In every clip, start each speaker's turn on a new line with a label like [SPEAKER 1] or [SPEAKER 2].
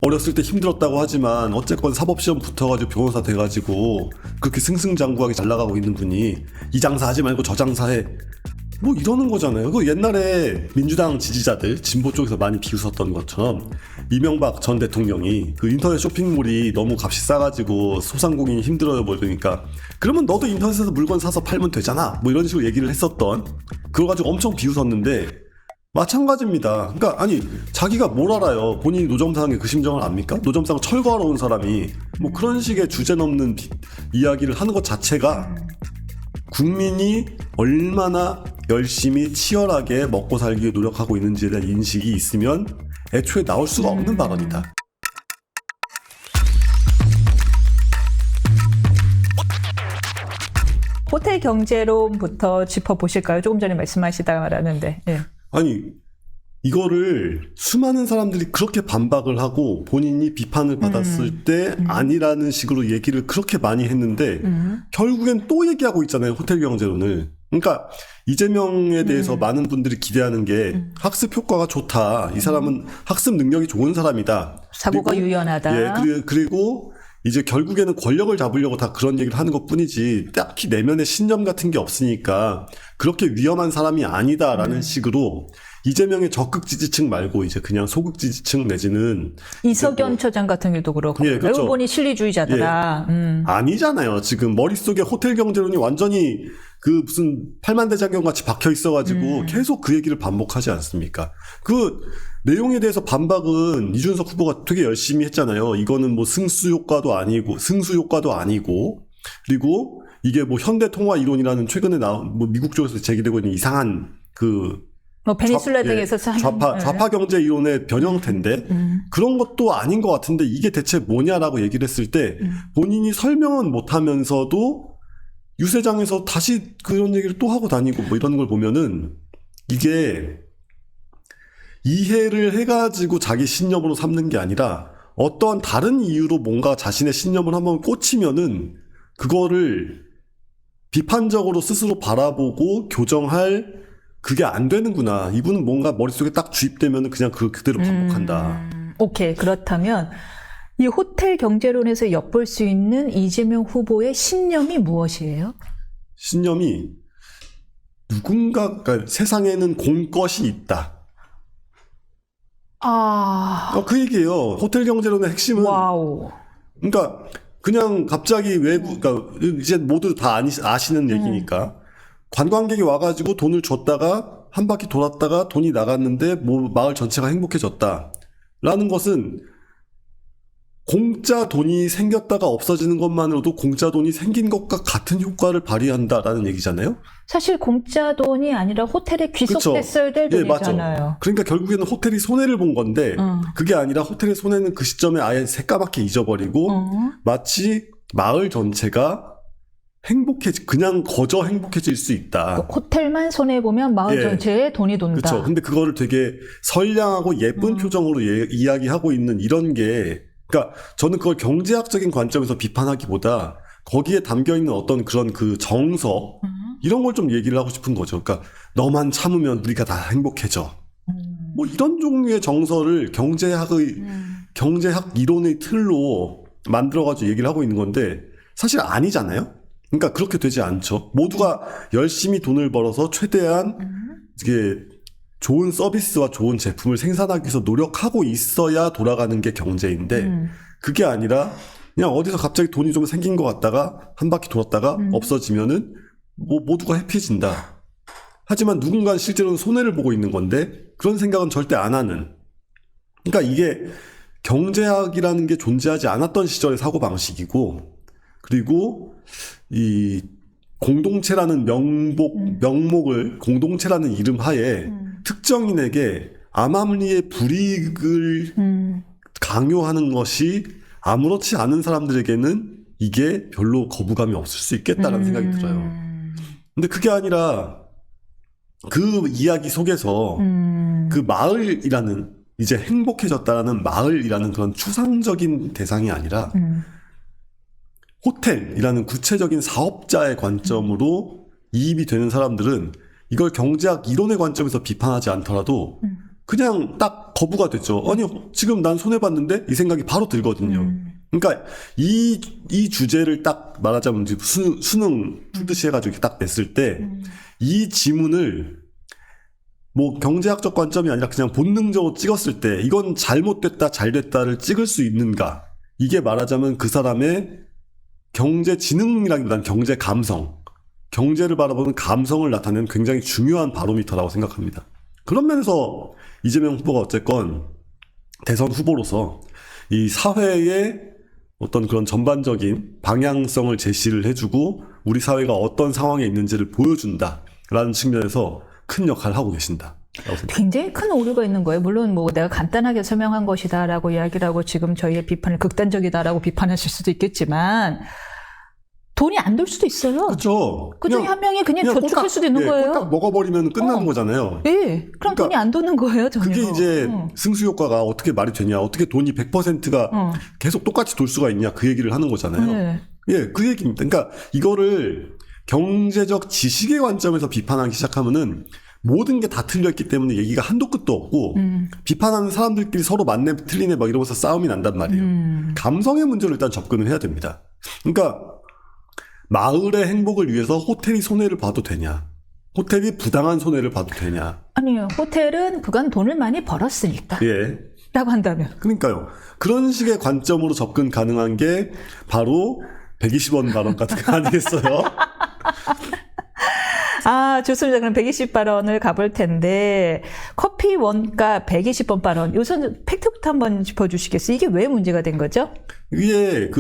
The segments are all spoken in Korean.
[SPEAKER 1] 어렸을 때 힘들었다고 하지만 어쨌건 사법시험 붙어가지고 변호사 돼가지고 그렇게 승승장구하게 잘 나가고 있는 분이 이 장사 하지 말고 저 장사해 뭐 이러는 거잖아요. 그 옛날에 민주당 지지자들 진보 쪽에서 많이 비웃었던 것처럼 이명박 전 대통령이 그 인터넷 쇼핑몰이 너무 값이 싸가지고 소상공인이 힘들어요 뭐 이러니까 그러면 너도 인터넷에서 물건 사서 팔면 되잖아 뭐 이런 식으로 얘기를 했었던 그걸 가지고 엄청 비웃었는데 마찬가지입니다. 그러니까 아니 자기가 뭘 알아요. 본인이 노점상의 그 심정을 압니까? 노점상 철거하러 온 사람이 뭐 그런 식의 주제 넘는 이야기를 하는 것 자체가 국민이 얼마나 열심히 치열하게 먹고 살기 위해 노력하고 있는지에 대한 인식이 있으면 애초에 나올 수가 없는 발언이다.
[SPEAKER 2] 호텔 경제론부터 짚어보실까요? 조금 전에 말씀하시다가 말았는데. 예.
[SPEAKER 1] 아니 이거를 수많은 사람들이 그렇게 반박을 하고 본인이 비판을 받았을 때 아니라는 식으로 얘기를 그렇게 많이 했는데 결국엔 또 얘기하고 있잖아요. 호텔 경제론을. 그러니까 이재명에 대해서 많은 분들이 기대하는 게 학습 효과가 좋다. 이 사람은 학습 능력이 좋은 사람이다.
[SPEAKER 2] 사고가
[SPEAKER 1] 그리고,
[SPEAKER 2] 유연하다.
[SPEAKER 1] 예, 그리고 이제 결국에는 권력을 잡으려고 다 그런 얘기를 하는 것 뿐이지 딱히 내면에 신념 같은 게 없으니까 그렇게 위험한 사람이 아니다라는 식으로 이재명의 적극 지지층 말고 이제 그냥 소극 지지층 내지는
[SPEAKER 2] 이석연 처장 같은 경우도 그렇고
[SPEAKER 1] 예, 그렇죠.
[SPEAKER 2] 알고 보니 실리주의자더라.
[SPEAKER 1] 아니잖아요. 지금 머릿속에 호텔 경제론이 완전히 그 무슨 팔만대장경 같이 박혀 있어가지고 계속 그 얘기를 반복하지 않습니까? 그 내용에 대해서 반박은 이준석 후보가 되게 열심히 했잖아요. 이거는 뭐 승수 효과도 아니고 그리고 이게 뭐 현대 통화 이론이라는 최근에 나온 뭐 미국 쪽에서 제기되고 있는 이상한 그
[SPEAKER 2] 뭐 베니술라 등에서
[SPEAKER 1] 좌파 경제 이론의 변형태인데 그런 것도 아닌 것 같은데 이게 대체 뭐냐라고 얘기를 했을 때 본인이 설명은 못하면서도 유세장에서 다시 그런 얘기를 또 하고 다니고 뭐 이런 걸 보면은 이게 이해를 해가지고 자기 신념으로 삼는 게 아니라 어떠한 다른 이유로 뭔가 자신의 신념을 한번 꽂히면은 그거를 비판적으로 스스로 바라보고 교정할 그게 안 되는구나. 이분은 뭔가 머릿속에 딱 주입되면 그냥 그대로 반복한다.
[SPEAKER 2] 오케이. 그렇다면 이 호텔 경제론에서 엿볼 수 있는 이재명 후보의 신념이 무엇이에요?
[SPEAKER 1] 신념이 그러니까 세상에는 공것이 있다. 그 얘기예요. 호텔 경제론의 핵심은.
[SPEAKER 2] 와우.
[SPEAKER 1] 그러니까 그냥 갑자기 그러니까 이제 모두 다 아시는 얘기니까. 관광객이 와가지고 돈을 줬다가 한 바퀴 돌았다가 돈이 나갔는데 뭐 마을 전체가 행복해졌다. 라는 것은 공짜 돈이 생겼다가 없어지는 것만으로도 공짜 돈이 생긴 것과 같은 효과를 발휘한다라는 얘기잖아요.
[SPEAKER 2] 사실 공짜 돈이 아니라 호텔에 귀속됐어야 될 돈이잖아요.
[SPEAKER 1] 맞아. 그러니까 결국에는 호텔이 손해를 본 건데 그게 아니라 호텔의 손해는 그 시점에 아예 새까맣게 잊어버리고 마치 마을 전체가 그냥 거저 행복해질 수 있다.
[SPEAKER 2] 호텔만 손해보면 마을 전체에 돈이 돈다.
[SPEAKER 1] 그렇죠. 근데 그거를 되게 선량하고 예쁜 표정으로 이야기하고 있는 이런 게, 그러니까 저는 그걸 경제학적인 관점에서 비판하기보다 거기에 담겨있는 어떤 그런 그 정서, 이런 걸 좀 얘기를 하고 싶은 거죠. 그러니까 너만 참으면 우리가 다 행복해져. 뭐 이런 종류의 정서를 경제학 이론의 틀로 만들어가지고 얘기를 하고 있는 건데 사실 아니잖아요. 그러니까 그렇게 되지 않죠. 모두가 열심히 돈을 벌어서 최대한 이게 좋은 서비스와 좋은 제품을 생산하기 위해서 노력하고 있어야 돌아가는 게 경제인데 그게 아니라 그냥 어디서 갑자기 돈이 좀 생긴 것 같다가 한 바퀴 돌았다가 없어지면은 뭐 모두가 해피해진다. 하지만 누군가는 실제로는 손해를 보고 있는 건데 그런 생각은 절대 안 하는. 그러니까 이게 경제학이라는 게 존재하지 않았던 시절의 사고방식이고 그리고 이 공동체라는 명목을 공동체라는 이름 하에 특정인에게 암암리의 불이익을 강요하는 것이 아무렇지 않은 사람들에게는 이게 별로 거부감이 없을 수 있겠다라는 생각이 들어요. 근데 그게 아니라 그 이야기 속에서 그 마을이라는 이제 행복해졌다라는 마을이라는 그런 추상적인 대상이 아니라 호텔이라는 구체적인 사업자의 관점으로 이입이 되는 사람들은 이걸 경제학 이론의 관점에서 비판하지 않더라도 그냥 딱 거부가 되죠. 아니, 지금 난 손해봤는데? 이 생각이 바로 들거든요. 그러니까 이 주제를 딱 말하자면 이제 수능 풀듯이 해가지고 이렇게 딱 냈을 때 이 지문을 뭐 경제학적 관점이 아니라 그냥 본능적으로 찍었을 때 이건 잘못됐다 잘됐다를 찍을 수 있는가, 이게 말하자면 그 사람의 경제 지능이라기보다는 경제 감성, 경제를 바라보는 감성을 나타내는 굉장히 중요한 바로미터라고 생각합니다. 그런 면에서 이재명 후보가 어쨌건 대선 후보로서 이 사회의 어떤 그런 전반적인 방향성을 제시를 해주고 우리 사회가 어떤 상황에 있는지를 보여준다라는 측면에서 큰 역할을 하고 계신다.
[SPEAKER 2] 굉장히 큰 오류가 있는 거예요. 물론 뭐 내가 간단하게 설명한 것이다라고 이야기를 하고 지금 저희의 비판을 극단적이다라고 비판하실 수도 있겠지만 돈이 안 돌 수도 있어요.
[SPEAKER 1] 그렇죠.
[SPEAKER 2] 그중에 한 명이 그냥 저축할 수도 있는 거예요.
[SPEAKER 1] 꼴딱 먹어버리면 끝나는 거잖아요.
[SPEAKER 2] 예, 그럼
[SPEAKER 1] 그러니까
[SPEAKER 2] 돈이 안 도는 거예요, 전혀.
[SPEAKER 1] 그게 이제 승수 효과가 어떻게 말이 되냐, 어떻게 돈이 100%가 계속 똑같이 돌 수가 있냐, 그 얘기를 하는 거잖아요.
[SPEAKER 2] 네.
[SPEAKER 1] 예, 그 얘기입니다. 그러니까 이거를 경제적 지식의 관점에서 비판하기 시작하면은 모든 게 다 틀렸기 때문에 얘기가 한도 끝도 없고 비판하는 사람들끼리 서로 맞네 틀리네 막 이러면서 싸움이 난단 말이에요. 감성의 문제로 일단 접근을 해야 됩니다. 그러니까 마을의 행복을 위해서 호텔이 손해를 봐도 되냐, 호텔이 부당한 손해를 봐도 되냐.
[SPEAKER 2] 아니요, 호텔은 그간 돈을 많이 벌었으니까
[SPEAKER 1] 예.
[SPEAKER 2] 라고 한다면.
[SPEAKER 1] 그러니까요. 그런 식의 관점으로 접근 가능한 게 바로 120원 발언 같은 거 아니겠어요?
[SPEAKER 2] 아, 좋습니다. 그럼 120발언을 가볼 텐데, 커피 원가 120원 발언. 우선 팩트부터 한번 짚어주시겠어요? 이게 왜 문제가 된 거죠?
[SPEAKER 1] 이게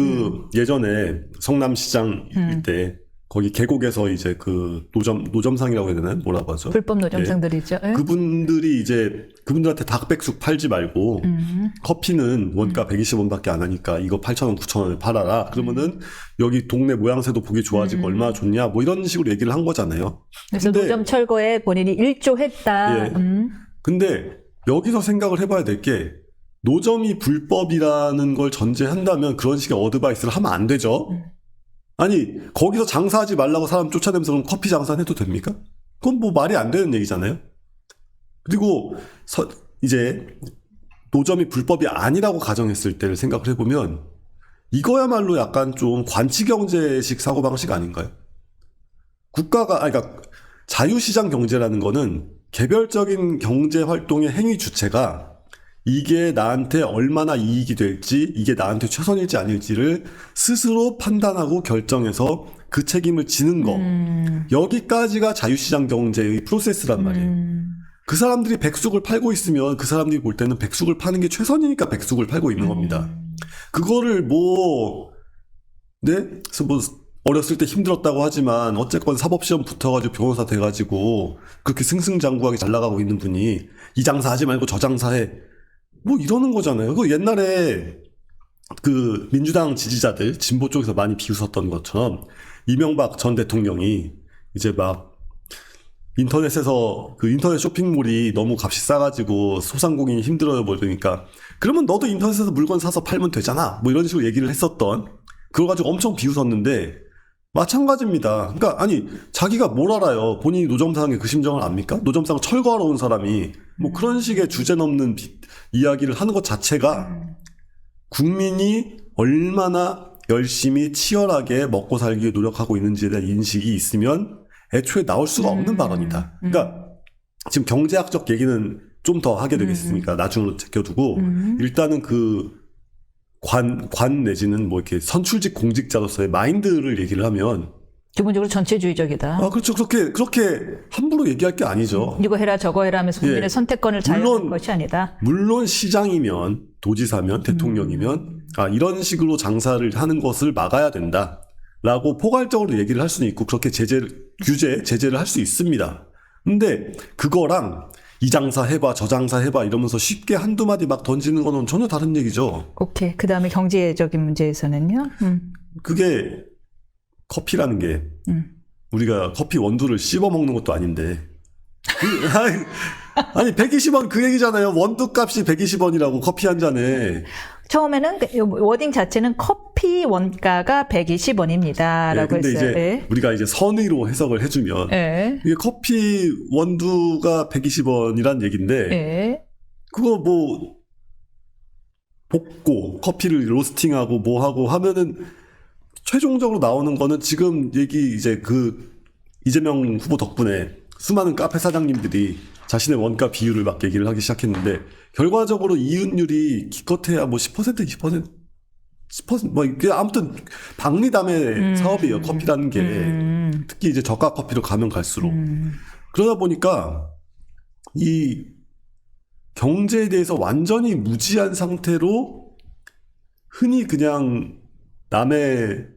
[SPEAKER 1] 예전에 성남시장 때 거기 계곡에서 이제 그 노점상이라고 해야 되나요? 뭐라고 하죠?
[SPEAKER 2] 불법 노점상들이죠. 예?
[SPEAKER 1] 그분들이 이제 그분들한테 닭백숙 팔지 말고 커피는 원가 120원밖에 안 하니까 이거 8,000원, 9,000원에 팔아라. 그러면은 여기 동네 모양새도 보기 좋아지고 얼마나 좋냐, 뭐 이런 식으로 얘기를 한 거잖아요.
[SPEAKER 2] 그래서 노점 철거에 본인이 일조했다.
[SPEAKER 1] 예. 근데 여기서 생각을 해봐야 될 게, 노점이 불법이라는 걸 전제한다면 그런 식의 어드바이스를 하면 안 되죠. 아니, 거기서 장사하지 말라고 사람 쫓아내면서 그럼 커피 장사는 해도 됩니까? 그건 뭐 말이 안 되는 얘기잖아요. 그리고 이제 노점이 불법이 아니라고 가정했을 때를 생각을 해보면 이거야말로 약간 좀 관치경제식 사고방식 아닌가요? 그러니까 자유시장 경제라는 거는 개별적인 경제활동의 행위 주체가 이게 나한테 얼마나 이익이 될지, 이게 나한테 최선일지 아닐지를 스스로 판단하고 결정해서 그 책임을 지는 거. 여기까지가 자유시장 경제의 프로세스란 말이에요. 그 사람들이 백숙을 팔고 있으면 그 사람들이 볼 때는 백숙을 파는 게 최선이니까 백숙을 팔고 있는 겁니다. 그거를 그래서 어렸을 때 힘들었다고 하지만 어쨌건 사법시험 붙어가지고 변호사 돼가지고 그렇게 승승장구하게 잘 나가고 있는 분이 이 장사하지 말고 저 장사해, 뭐 이러는 거잖아요. 그 옛날에 그 민주당 지지자들 진보 쪽에서 많이 비웃었던 것처럼 이명박 전 대통령이 이제 막 인터넷에서 그 인터넷 쇼핑몰이 너무 값이 싸가지고 소상공인이 힘들어요 뭐 이러니까, 그러면 너도 인터넷에서 물건 사서 팔면 되잖아 뭐 이런 식으로 얘기를 했었던, 그걸 가지고 엄청 비웃었는데 마찬가지입니다. 그러니까 아니, 자기가 뭘 알아요? 본인이 노점상의 그 심정을 압니까? 노점상 철거하러 온 사람이 뭐 그런 식의 주제 넘는 이야기를 하는 것 자체가 국민이 얼마나 열심히 치열하게 먹고 살기 위해 노력하고 있는지에 대한 인식이 있으면 애초에 나올 수가 없는 발언이다. 그러니까 지금 경제학적 얘기는 좀 더 하게 되겠으니까 나중으로 제껴두고 일단은 그 관 내지는 뭐 이렇게 선출직 공직자로서의 마인드를 얘기를 하면
[SPEAKER 2] 기본적으로 전체주의적이다.
[SPEAKER 1] 아, 그렇죠. 그렇게 함부로 얘기할 게 아니죠.
[SPEAKER 2] 이거 해라 저거 해라 하면서 국민의
[SPEAKER 1] 예.
[SPEAKER 2] 선택권을 자유하는 것이 아니다.
[SPEAKER 1] 물론 시장이면, 도지사면, 대통령이면 이런 식으로 장사를 하는 것을 막아야 된다라고 포괄적으로 얘기를 할 수는 있고 그렇게 제재를 할 수 있습니다. 근데 그거랑 이 장사 해봐 저 장사 해봐 이러면서 쉽게 한두 마디 막 던지는 거는 전혀 다른 얘기죠.
[SPEAKER 2] 오케이. 그 다음에 경제적인 문제에서는요.
[SPEAKER 1] 그게 커피라는 게 우리가 커피 원두를 씹어 먹는 것도 아닌데 아니 120원 그 얘기잖아요. 원두 값이 120원이라고 커피 한 잔에.
[SPEAKER 2] 처음에는 워딩 자체는 커피 원가가 120원입니다. 라고
[SPEAKER 1] 근데
[SPEAKER 2] 했어요.
[SPEAKER 1] 이제
[SPEAKER 2] 예.
[SPEAKER 1] 우리가 이제 선의로 해석을 해주면
[SPEAKER 2] 예.
[SPEAKER 1] 이게 커피 원두가 120원이란 얘기인데
[SPEAKER 2] 예.
[SPEAKER 1] 그거 뭐 볶고 커피를 로스팅하고 뭐 하고 하면은 최종적으로 나오는 거는 지금 얘기 이제 그 이재명 후보 덕분에 수많은 카페 사장님들이 자신의 원가 비율을 막 얘기를 하기 시작했는데 결과적으로 이윤율이 기껏해야 뭐 10% 20% 10% 뭐 이게 아무튼 박리담의 사업이에요. 커피라는 게 특히 이제 저가 커피로 가면 갈수록 그러다 보니까 이 경제에 대해서 완전히 무지한 상태로 흔히 그냥 남의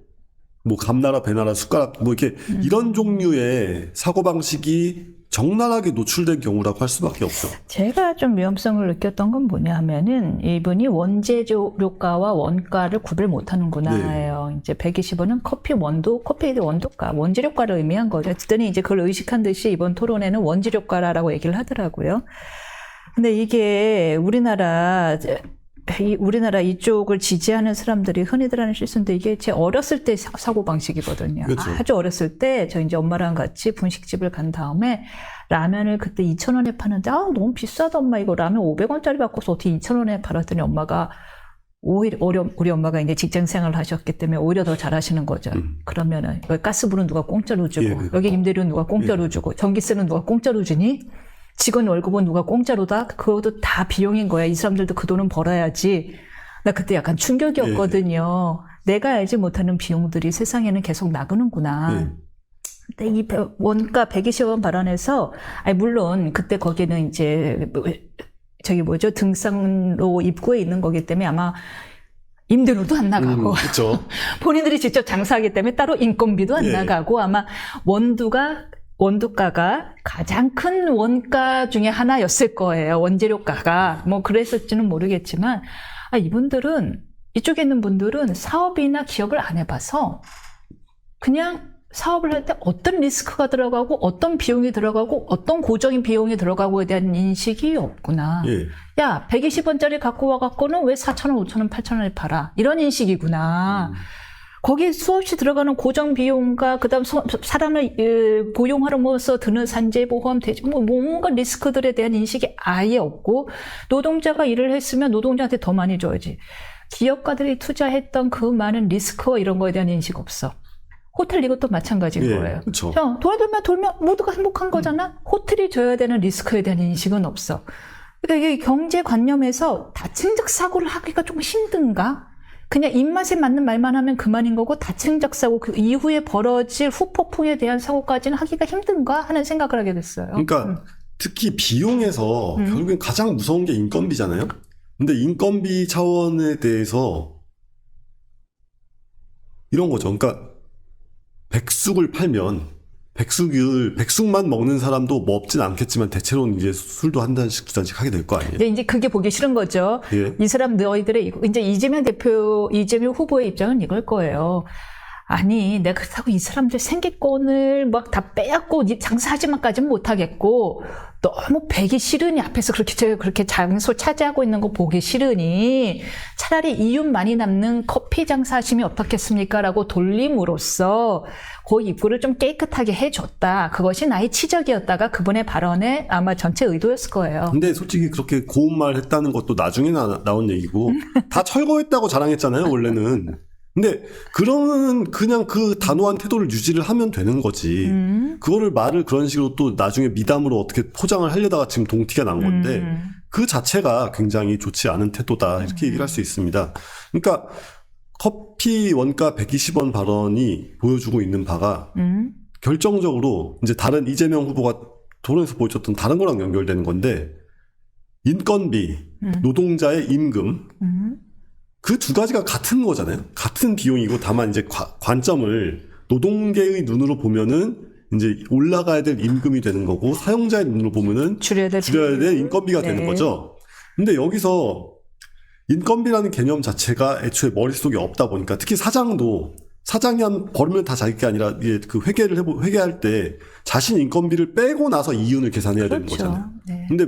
[SPEAKER 1] 뭐 감나라 배나라 숟가락 뭐 이렇게 이런 종류의 사고방식이 적나라하게 노출된 경우라고 할 수밖에 없죠.
[SPEAKER 2] 제가 좀 위험성을 느꼈던 건 뭐냐 하면은 이분이 원재료가와 원가를 구별 못하는구나예요. 이제 120원은 커피 원두가, 원재료가를 의미한 거죠. 어쨌든 이제 그걸 의식한 듯이 이번 토론에는 원재료가라고 얘기를 하더라고요. 근데 이게 우리나라 이쪽을 지지하는 사람들이 흔히들 하는 실수인데 이게 제 어렸을 때 사고방식이거든요.
[SPEAKER 1] 그렇죠.
[SPEAKER 2] 아주 어렸을 때 저 이제 엄마랑 같이 분식집을 간 다음에 라면을 그때 2,000원에 파는데 너무 비싸다 엄마 이거 라면 500원짜리 바꿔서 어떻게 2,000원에 팔았더니 엄마가 오히려 우리 엄마가 이제 직장 생활을 하셨기 때문에 오히려 더 잘하시는 거죠. 그러면은 여기 가스불은 누가 공짜로 주고
[SPEAKER 1] 예,
[SPEAKER 2] 여기 임대료는 누가 공짜로 주고 전기세는 누가 공짜로 주니? 직원 월급은 누가 공짜로다? 그것도 다 비용인 거야. 이 사람들도 그 돈은 벌어야지. 나 그때 약간 충격이었거든요. 내가 알지 못하는 비용들이 세상에는 계속 나가는구나. 근데 이 원가 120원 발언에서, 물론 그때 거기는 이제 등산로 입구에 있는 거기 때문에 아마 임대료도 안 나가고
[SPEAKER 1] 그렇죠.
[SPEAKER 2] 본인들이 직접 장사하기 때문에 따로 인건비도 안 나가고 아마 원두가가 가장 큰 원가 중에 하나였을 거예요. 원재료가가. 뭐 그랬을지는 모르겠지만 이분들은 이쪽에 있는 분들은 사업이나 기업을 안 해봐서 그냥 사업을 할 때 어떤 리스크가 들어가고 어떤 비용이 들어가고 어떤 고정인 비용이 들어가고에 대한 인식이 없구나. 야 120원짜리 갖고 와갖고는 왜 4,000원, 5,000원, 8,000원에 팔아. 이런 인식이구나. 거기에 수없이 들어가는 고정 비용과 그다음 사람을 고용하면서 드는 산재보험, 뭔가 리스크들에 대한 인식이 아예 없고 노동자가 일을 했으면 노동자한테 더 많이 줘야지. 기업가들이 투자했던 그 많은 리스크와 이런 거에 대한 인식 없어. 호텔 이것도 마찬가지인 거예요.
[SPEAKER 1] 그렇죠.
[SPEAKER 2] 돌면 모두가 행복한 거잖아. 호텔이 져야 되는 리스크에 대한 인식은 없어. 그러니까 이게 경제관념에서 다층적 사고를 하기가 좀 힘든가? 그냥 입맛에 맞는 말만 하면 그만인 거고 다층적 사고 그 이후에 벌어질 후폭풍에 대한 사고까지는 하기가 힘든가 하는 생각을 하게 됐어요.
[SPEAKER 1] 그러니까 특히 비용에서 결국엔 가장 무서운 게 인건비잖아요. 근데 인건비 차원에 대해서 이런 거죠. 그러니까 백숙을 팔면 백숙만 먹는 사람도 뭐 없진 않겠지만 대체로는 이제 술도 한 잔씩 두 잔씩 하게 될 거 아니에요.
[SPEAKER 2] 이제 그게 보기 싫은 거죠. 이 사람 너희들의 이제 이재명 후보의 입장은 이걸 거예요. 아니 내가 그렇다고 이 사람들 생계권을 막 다 빼앗고 장사하지만까지는 못하겠고 너무 배기 싫으니 앞에서 그렇게 장소 차지하고 있는 거 보기 싫으니 차라리 이윤 많이 남는 커피 장사하시면 어떻겠습니까? 라고 돌림으로써 그 입구를 좀 깨끗하게 해줬다. 그것이 나의 치적이었다가 그분의 발언의 아마 전체 의도였을 거예요.
[SPEAKER 1] 근데 솔직히 그렇게 고운 말 했다는 것도 나중에 나온 얘기고 다 철거했다고 자랑했잖아요 원래는. 근데 그러면 그냥 그 단호한 태도를 유지를 하면 되는 거지. 그거를 말을 그런 식으로 또 나중에 미담으로 어떻게 포장을 하려다가 지금 동티가 난 건데 그 자체가 굉장히 좋지 않은 태도다 이렇게 얘기를 할 수 있습니다. 그러니까 커피 원가 120원 발언이 보여주고 있는 바가 결정적으로 이제 다른 이재명 후보가 토론에서 보여줬던 다른 거랑 연결되는 건데 인건비, 노동자의 임금 그 두 가지가 같은 거잖아요. 같은 비용이고 다만 이제 관점을 노동계의 눈으로 보면은 이제 올라가야 될 임금이 되는 거고 사용자의 눈으로 보면은 줄여야 될 인건비가 되는 거죠. 근데 여기서 인건비라는 개념 자체가 애초에 머릿속에 없다 보니까 특히 사장이 한 벌면 다 자기 게 아니라 그 회계할 때 자신 인건비를 빼고 나서 이윤을 계산해야 되는 거잖아요. 근데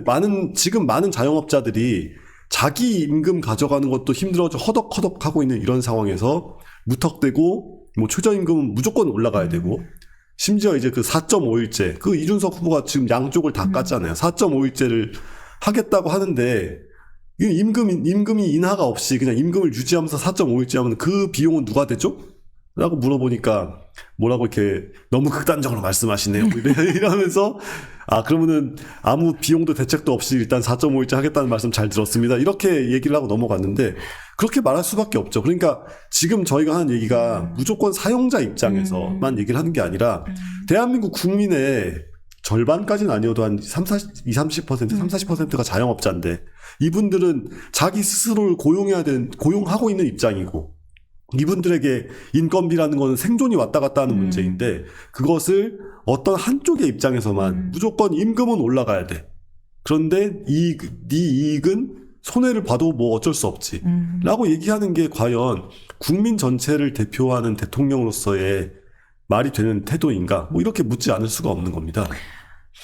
[SPEAKER 1] 지금 많은 자영업자들이 자기 임금 가져가는 것도 힘들어져 허덕허덕하고 있는 이런 상황에서 무턱대고 뭐 최저임금은 무조건 올라가야 되고 심지어 이제 그 4.5일제 그 이준석 후보가 지금 양쪽을 다 깠잖아요. 4.5일제를 하겠다고 하는데 임금이 인하가 없이 그냥 임금을 유지하면서 4.5일째 하면 그 비용은 누가 대죠? 라고 물어보니까 뭐라고 이렇게 너무 극단적으로 말씀하시네요. 이러면서 그러면은 아무 비용도 대책도 없이 일단 4.5일째 하겠다는 말씀 잘 들었습니다. 이렇게 얘기를 하고 넘어갔는데 그렇게 말할 수밖에 없죠. 그러니까 지금 저희가 하는 얘기가 무조건 사용자 입장에서만 얘기를 하는 게 아니라 대한민국 국민의 절반까지는 아니어도 한 30%, 30%가 자영업자인데 이분들은 자기 스스로를 고용하고 있는 입장이고 이분들에게 인건비라는 건 생존이 왔다 갔다 하는 문제인데 그것을 어떤 한쪽의 입장에서만 무조건 임금은 올라가야 돼. 그런데 네 이익은 손해를 봐도 뭐 어쩔 수 없지. 라고 얘기하는 게 과연 국민 전체를 대표하는 대통령으로서의 말이 되는 태도인가? 뭐 이렇게 묻지 않을 수가 없는 겁니다.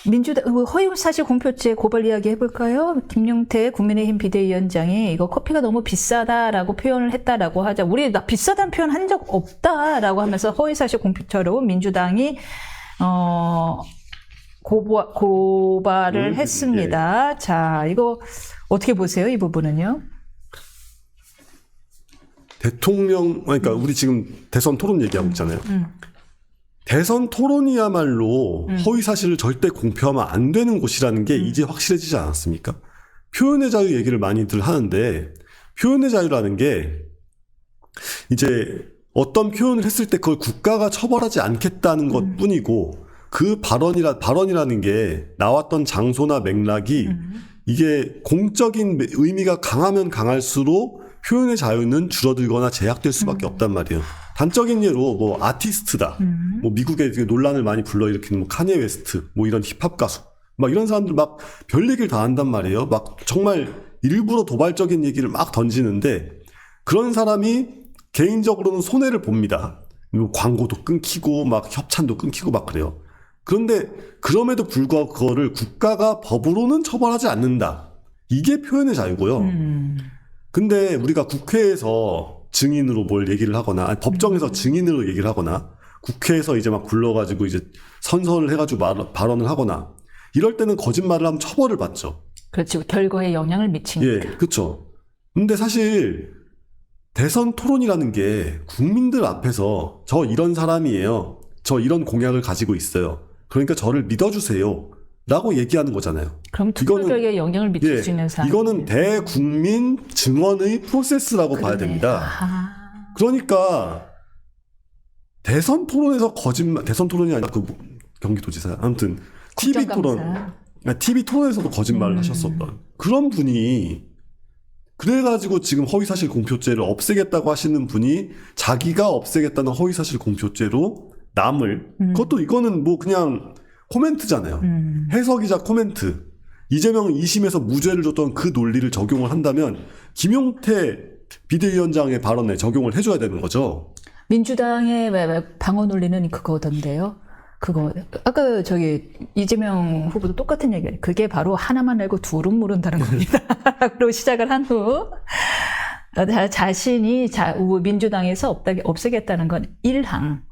[SPEAKER 2] 민주당 허위사실 공표죄 고발 이야기 해볼까요? 김용태 국민의힘 비대위원장이 이거 커피가 너무 비싸다라고 표현을 했다라고 하자 우리 나 비싸다는 표현 한 적 없다라고 하면서 허위사실 공표죄로 민주당이 고발을 했습니다.
[SPEAKER 1] 예.
[SPEAKER 2] 자, 이거 어떻게 보세요? 이 부분은요?
[SPEAKER 1] 그러니까 우리 지금 대선 토론 얘기하고 있잖아요. 대선 토론이야말로 허위 사실을 절대 공표하면 안 되는 곳이라는 게 이제 확실해지지 않았습니까? 표현의 자유 얘기를 많이들 하는데 표현의 자유라는 게 이제 어떤 표현을 했을 때 그걸 국가가 처벌하지 않겠다는 것뿐이고 그 발언이라는 게 나왔던 장소나 맥락이 이게 공적인 의미가 강하면 강할수록 표현의 자유는 줄어들거나 제약될 수밖에 없단 말이에요. 단적인 예로 뭐 아티스트다. 뭐 미국에 논란을 많이 불러일으키는 뭐 카니에 웨스트, 뭐 이런 힙합 가수, 막 이런 사람들 막 별 얘기를 다 한단 말이에요. 막 정말 일부러 도발적인 얘기를 막 던지는데 그런 사람이 개인적으로는 손해를 봅니다. 뭐 광고도 끊기고 막 협찬도 끊기고 막 그래요. 그런데 그럼에도 불구하고 그거를 국가가 법으로는 처벌하지 않는다. 이게 표현의 자유고요. 근데 우리가 국회에서 증인으로 뭘 얘기를 하거나 아니, 법정에서 증인으로 얘기를 하거나 국회에서 이제 막 불러가지고 이제 선서를 해가지고 발언을 하거나 이럴 때는 거짓말을 하면 처벌을 받죠.
[SPEAKER 2] 그렇죠. 결과에 영향을 미치니까.
[SPEAKER 1] 예, 그렇죠. 근데 사실 대선 토론이라는 게 국민들 앞에서 저 이런 사람이에요. 저 이런 공약을 가지고 있어요. 그러니까 저를 믿어주세요. 라고 얘기하는 거잖아요.
[SPEAKER 2] 그럼 투표 결과에 영향을 미칠 수 있는 사람.
[SPEAKER 1] 이거는 대국민 증언의 프로세스라고 봐야 됩니다. 그러니까 대선 토론에서 대선 토론이 아니라 그 경기도지사 아무튼 TV 토론에서도 거짓말을 하셨었던 그런 분이 그래가지고 지금 허위사실 공표죄를 없애겠다고 하시는 분이 자기가 없애겠다는 허위사실 공표죄로 남을 그것도 이거는 뭐 그냥 코멘트잖아요. 해석이자 코멘트. 이재명은 2심에서 무죄를 줬던 그 논리를 적용을 한다면 김용태 비대위원장의 발언에 적용을 해줘야 되는 거죠.
[SPEAKER 2] 민주당의 방어 논리는 그거던데요. 그거 아까 이재명 후보도 똑같은 얘기예요. 그게 바로 하나만 알고 둘은 모른다는 겁니다. 그리고 시작을 한 후 자신이 민주당에서 없애겠다는 건 1항.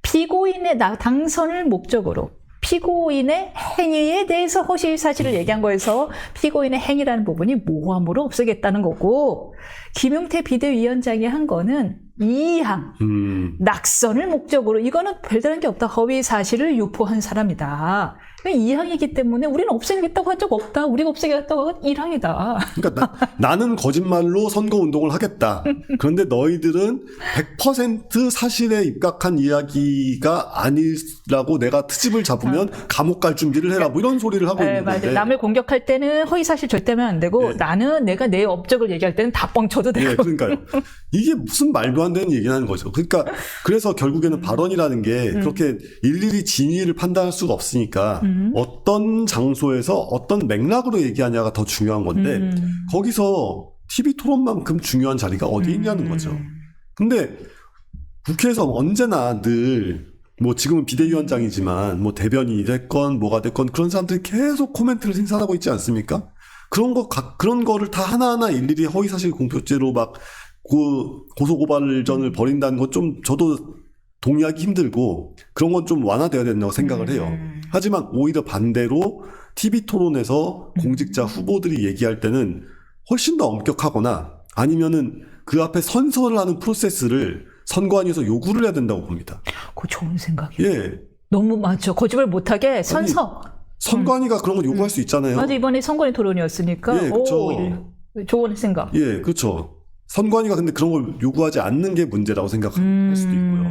[SPEAKER 2] 피고인의 당선을 목적으로 피고인의 행위에 대해서 허위 사실을 얘기한 거에서 피고인의 행위라는 부분이 모함으로 없애겠다는 거고 김용태 비대위원장이 한 거는 2항 낙선을 목적으로 이거는 별다른 게 없다. 허위 사실을 유포한 사람이다. 2항이기 때문에 우리는 없애겠다고 한 적 없다. 우리가 없애겠다고 한 1항이다.
[SPEAKER 1] 그러니까 나는 거짓말로 선거운동을 하겠다. 그런데 너희들은 100% 사실에 입각한 이야기가 아니라고 내가 트집을 잡으면 감옥 갈 준비를 해라. 뭐 이런 소리를 하고 있는 건데.
[SPEAKER 2] 남을 공격할 때는 허위 사실 절대 하면 안 되고 나는 내가 내 업적을 얘기할 때는 다 뻥쳐도 되고.
[SPEAKER 1] 그러니까요. 이게 무슨 말도 안 되는 얘기를 하는 거죠. 그러니까 그래서 결국에는 발언이라는 게 그렇게 일일이 진위를 판단할 수가 없으니까 어떤 장소에서 어떤 맥락으로 얘기하냐가 더 중요한 건데 거기서 TV 토론만큼 중요한 자리가 어디 있냐는 거죠. 근데 국회에서 언제나 늘 뭐 지금은 비대위원장이지만 뭐 대변인이 됐건 뭐가 됐건 그런 사람들이 계속 코멘트를 생산하고 있지 않습니까? 그런 거를 다 하나하나 일일이 허위사실 공표죄로 막 고소고발전을 벌인다는 건 좀 저도 동의하기 힘들고 그런 건 좀 완화되어야 된다고 생각을 해요. 하지만 오히려 반대로 TV 토론에서 공직자 후보들이 얘기할 때는 훨씬 더 엄격하거나 아니면은 그 앞에 선서를 하는 프로세스를 선관위에서 요구를 해야 된다고 봅니다.
[SPEAKER 2] 그거 좋은 생각이에요.
[SPEAKER 1] 예.
[SPEAKER 2] 너무 맞죠. 거짓말 못하게 선서.
[SPEAKER 1] 선관위가 그런 걸 요구할 수 있잖아요.
[SPEAKER 2] 맞아, 이번에 선관위 토론이었으니까.
[SPEAKER 1] 예, 그쵸.
[SPEAKER 2] 좋은 생각.
[SPEAKER 1] 예, 그렇죠. 선관위가 근데 그런 걸 요구하지 않는 게 문제라고 생각할 수도 있고요.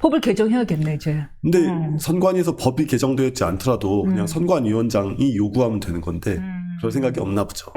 [SPEAKER 2] 법을 개정해야겠네, 이제.
[SPEAKER 1] 근데 선관위에서 법이 개정되었지 않더라도 그냥 선관위원장이 요구하면 되는 건데 그럴 생각이 없나 보죠.